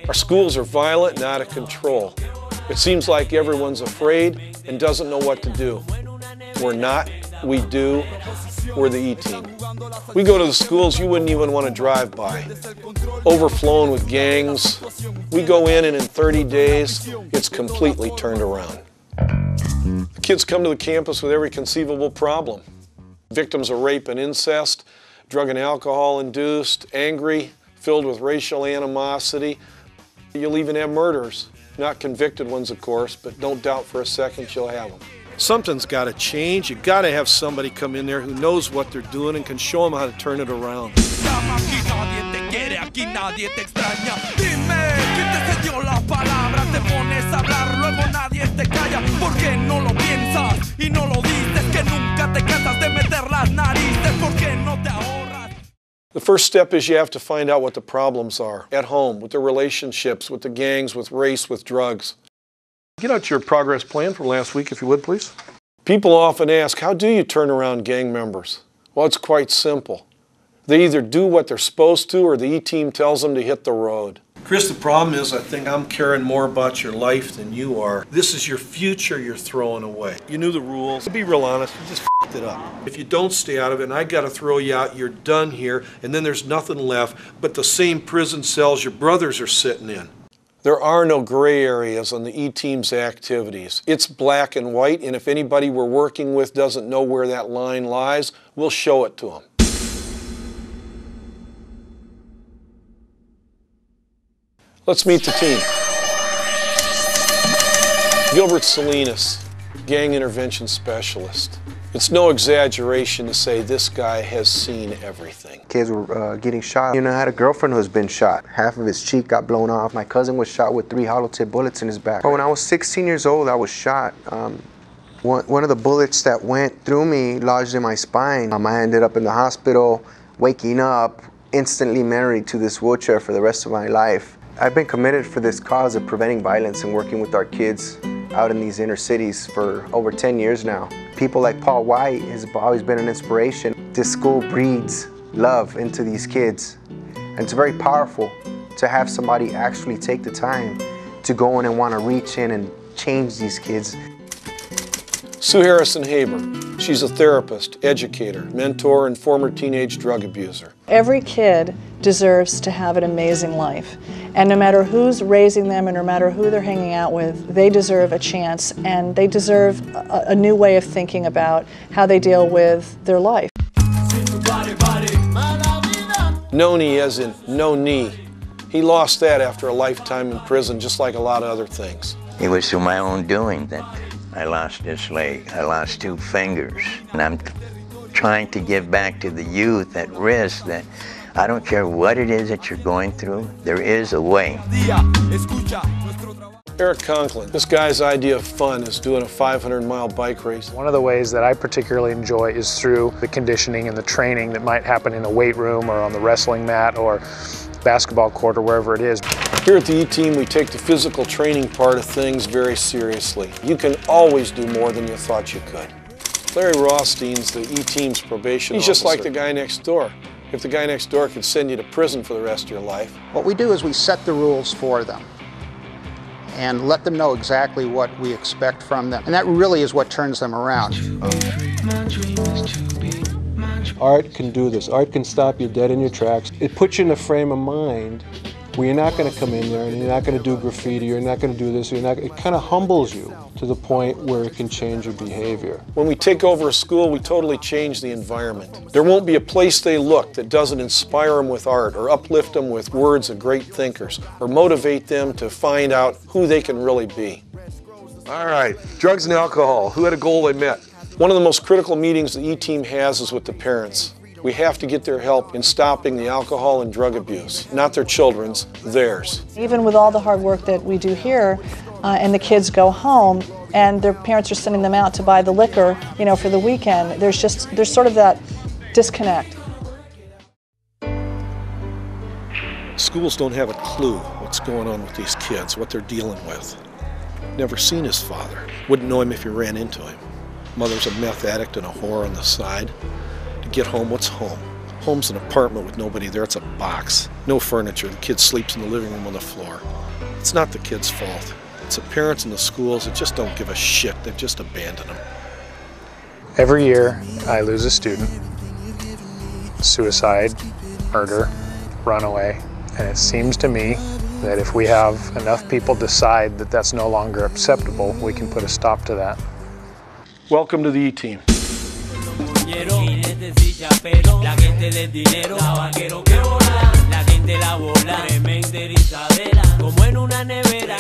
Our schools are violent and out of control. It seems like everyone's afraid and doesn't know what to do. We're not, we do, we're the E-Team. We go to the schools you wouldn't even want to drive by. Overflowing with gangs. We go in and in 30 days, it's completely turned around. The kids come to the campus with every conceivable problem. Victims of rape and incest, drug and alcohol induced, angry, filled with racial animosity. You'll even have murderers. Not convicted ones, of course, but don't doubt for a second you'll have them. Something's got to change. You've got to have somebody come in there who knows what they're doing and can show them how to turn it around. The first step is you have to find out what the problems are at home, with the relationships, with the gangs, with race, with drugs. Get out your progress plan from last week, if you would, please. People often ask, how do you turn around gang members? Well, it's quite simple. They either do what they're supposed to or the E-Team tells them to hit the road. Chris, the problem is I think I'm caring more about your life than you are. This is your future you're throwing away. You knew the rules. To be real honest, you just f***ed it up. If you don't stay out of it and I got to throw you out, you're done here, and then there's nothing left but the same prison cells your brothers are sitting in. There are no gray areas on the E-Team's activities. It's black and white, and if anybody we're working with doesn't know where that line lies, we'll show it to them. Let's meet the team. Gilbert Salinas, gang intervention specialist. It's no exaggeration to say this guy has seen everything. Kids were getting shot. You know, I had a girlfriend who's been shot. Half of his cheek got blown off. My cousin was shot with 3 hollow tip bullets in his back. But when I was 16 years old, I was shot. One of the bullets that went through me lodged in my spine. I ended up in the hospital, waking up, instantly married to this wheelchair for the rest of my life. I've been committed for this cause of preventing violence and working with our kids out in these inner cities for over 10 years now. People like Paul White has always been an inspiration. This school breeds love into these kids. And it's very powerful to have somebody actually take the time to go in and want to reach in and change these kids. Sue Harrison Haber. She's a therapist, educator, mentor, and former teenage drug abuser. Every kid deserves to have an amazing life. And no matter who's raising them and no matter who they're hanging out with, they deserve a chance and they deserve a new way of thinking about how they deal with their life. No knee as in no knee. He lost that after a lifetime in prison, just like a lot of other things. It was through my own doing that I lost this leg. I lost 2 fingers. And I'm trying to give back to the youth at risk that I don't care what it is that you're going through, there is a way. Eric Conklin. This guy's idea of fun is doing a 500-mile bike race. One of the ways that I particularly enjoy is through the conditioning and the training that might happen in a weight room or on the wrestling mat or basketball court or wherever it is. Here at the E-Team, we take the physical training part of things very seriously. You can always do more than you thought you could. Larry Rothstein's the E-Team's probation officer. He's just like the guy next door. If the guy next door could send you to prison for the rest of your life. What we do is we set the rules for them and let them know exactly what we expect from them. And that really is what turns them around. Art can do this. Art can stop you dead in your tracks. It puts you in a frame of mind where you're not going to come in there and you're not going to do graffiti, you're not going to do this, it kind of humbles you to the point where it can change your behavior. When we take over a school, we totally change the environment. There won't be a place they look that doesn't inspire them with art or uplift them with words of great thinkers or motivate them to find out who they can really be. All right, drugs and alcohol. Who had a goal they met? One of the most critical meetings the E-Team has is with the parents. We have to get their help in stopping the alcohol and drug abuse. Not their children's, theirs. Even with all the hard work that we do here, and the kids go home, and their parents are sending them out to buy the liquor, for the weekend, there's sort of that disconnect. Schools don't have a clue what's going on with these kids, what they're dealing with. Never seen his father. Wouldn't know him if you ran into him. Mother's a meth addict and a whore on the side. To get home, what's home? home's an apartment with nobody there. It's a box, no furniture. The kid sleeps in the living room on the floor. It's not the kid's fault. It's the parents and the schools that just don't give a shit. They've just abandoned them. Every year, I lose a student. Suicide, murder, runaway. And it seems to me that if we have enough people decide that that's no longer acceptable, we can put a stop to that. Welcome to the E-Team. La gente del dinero, vaquero que vola, la gente la bola, tremenda erizadera, como en una nevera.